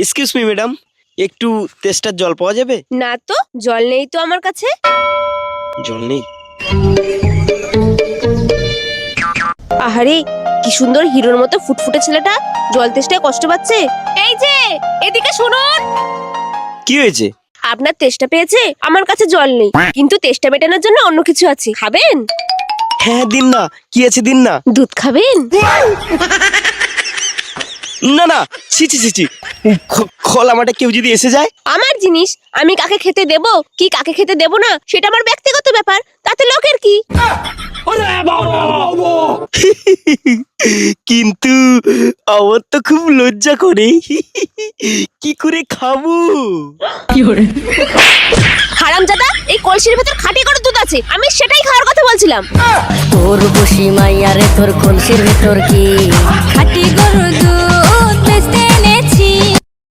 Excuse me madam, একটু তেষ্টার জল পাওয়া যাবে? না তো, জল নেই তো আমার কাছে। জল নেই? আহারে, কি সুন্দর হিরোর মতো ফুটফুটে ছেলেটা জল তেষ্টায় কষ্ট পাচ্ছে। এই যে, এদিকে শুনুন। কি হয়েছে? আপনার তেষ্টা পেয়েছে, আমার কাছে জল নেই, কিন্তু তেষ্টা মেটানোর জন্য অন্য কিছু আছে, খাবেন? হ্যাঁ দিন না, কি আছে দিন না। দুধ খাবেন? না না, ছি ছি ছি ছি, খোলা মাঠে কেউ যদি এসে যায়? আমার জিনিস আমি কাকে খেতে দেব কি কাকে খেতে দেব না সেটা আমার ব্যক্তিগত ব্যাপার, তাতে লোকের কি? কিন্তু আমার তো খুব লজ্জা করে, কি করে খাবো? হারামজাদা, এই কলসির ভেতর খাঁটি করে দুধ আছে, আমি সেটাই খাওয়ার কথা বলছিলাম। তোর বসি মাইয়ারে তোর কলসির ভেতর কি খাটি গরুর দুধ।